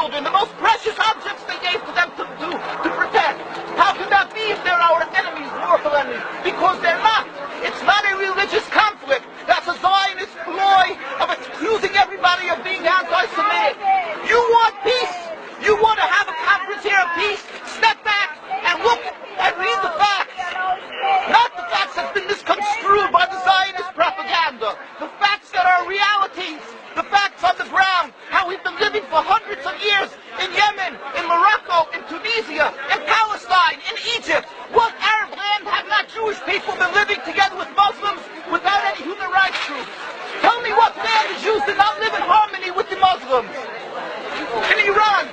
children, the most precious objects they gave to them to protect. How can that be if they're our enemies, mortal enemies? Because they're not. It's not a religious conflict. That's a Zionist ploy of accusing everybody of being anti-Semitic. You want peace? You want to have a conference here of peace? Step back and look and read the facts. Not the facts that have been misconstrued by the Zionist propaganda. The facts that are realities. The facts on the ground. How we've been living for hundreds of years in Yemen, in Morocco, in Tunisia, in Palestine, in Egypt. What Arab land have not Jewish people been living together with Muslims without any human rights groups? Tell me what land the Jews did not live in harmony with the Muslims. In Iran,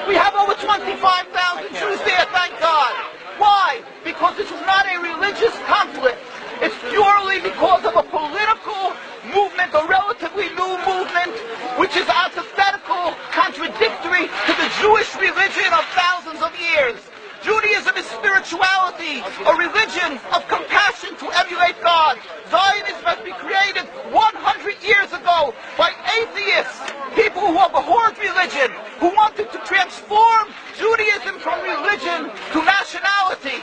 we have over 25,000 Jews there, thank God. Why? Because this is not a religious conflict. It's purely because of a political movement, a relatively new movement, which is antithetical, contradictory to the Jewish religion of thousands of years. Judaism is spirituality, a religion of compassion to emulate God. Zionism has been created 100 years ago by atheists, people who have abhorred religion, who wanted to transform Judaism from religion to nationality,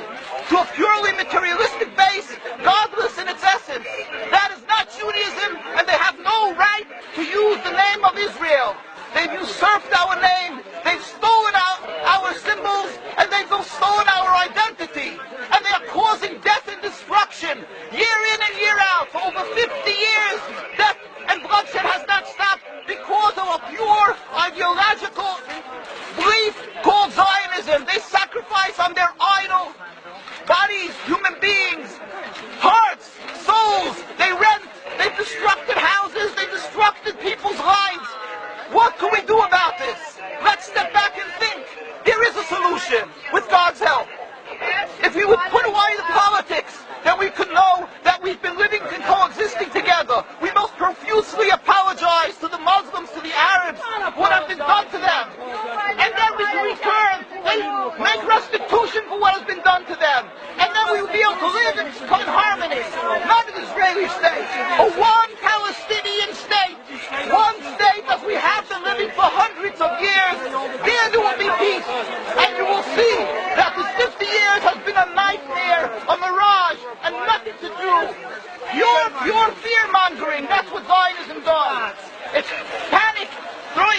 to a purely materialistic base, godless in its essence. That is not Judaism, and they have no right to use the name of Israel. They've usurped our name, they've stolen our symbols, and they've stolen our identity. And they are causing death and destruction, year in and year out. For over 50 years, death and bloodshed has not stopped because of a pure ideological belief called Zionism. They sacrifice on their idol bodies, human beings, hearts, souls. They rent, they've destructed houses, they've destructed people's lives. What can we do about this? Let's step back and think. There is a solution with God's help. If we would put away the politics, then we could know that we've been living and coexisting together. We most profusely apologize to the Muslims, to the Arabs, what has been done to them. And then we return, they make restitution for what has been done to them. And then we will be able to live in harmony. Not an Israeli state, a one Palestinian state. One state as we have been living for hundreds of years. There will be peace. And you will see that this 50 years has been a nightmare, a mirage, and nothing to do. Pure fear-mongering, that's what Zionism does. It's panic,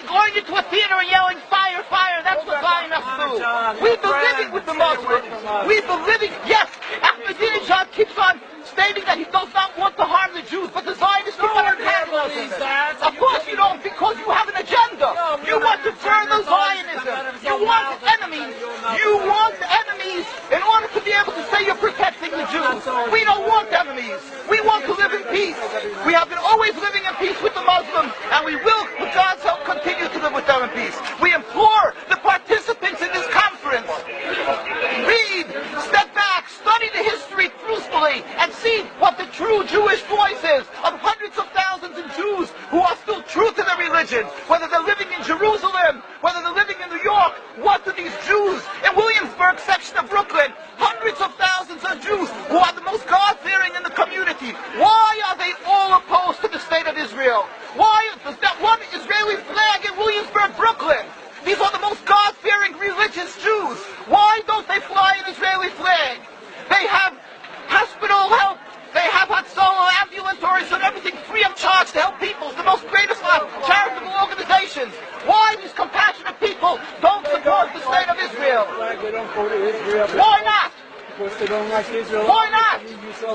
going into a theater and yelling, fire, fire, that's what Zionists do. We've been living with the Muslims. We've been living, yes, Ahmadinejad keeps on stating that he does not want to harm the Jews, but the Zionists keep on antagonizing him. Of course you don't, because you have an agenda. You want to further Zionism. You want enemies. You want enemies in order to be able to say you're protecting the Jews. We don't want enemies. We want to live in peace. We have been always living in peace with the Muslims, and we will, with God's help, continue to live with them in peace. We implore the participants in this conference, read, step back, study the history truthfully, and see what the true Jewish voice is of hundreds of thousands of Jews who are still true to their religion, whether they're living in Jerusalem, whether they're living in New York. What do these Jews in Williamsburg section of Brooklyn, hundreds of thousands of Jews who are the most God-fearing in the community, why are they all opposed to the state of Israel? Why is that one Israeli flag in Williamsburg, Brooklyn? These are the most God-fearing religious Jews. Why don't they fly an Israeli flag? They have hospital help. They have Hatzalah, ambulatories, and everything free of charge to help people. The most greatest charitable organizations. Why these compassionate people don't support the state of Israel? Why not? Because they don't like Israel. Why not?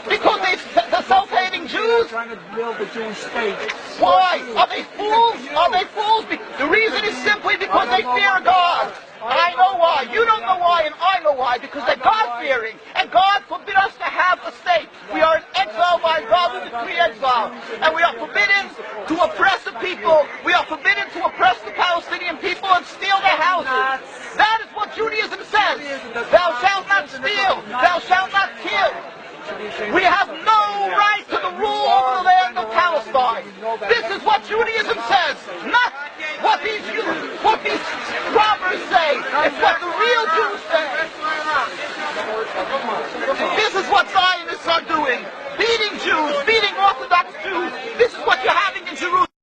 Because they're self-hating Jews? Trying to build a Jewish state. Why? Are they fools? Are they fools? The reason is simply because they fear God. I know why. You don't know why, and I know why. Because they're God-fearing. And God forbid us to have a state. We are in exile by God with decree exile. And we are forbidden to oppress the people. We are forbidden to oppress the Palestinian people and steal their houses. That is what Judaism says. Thou shalt not steal. Thou shalt not kill. We have no right to the rule over the land of Palestine. This is what Judaism says.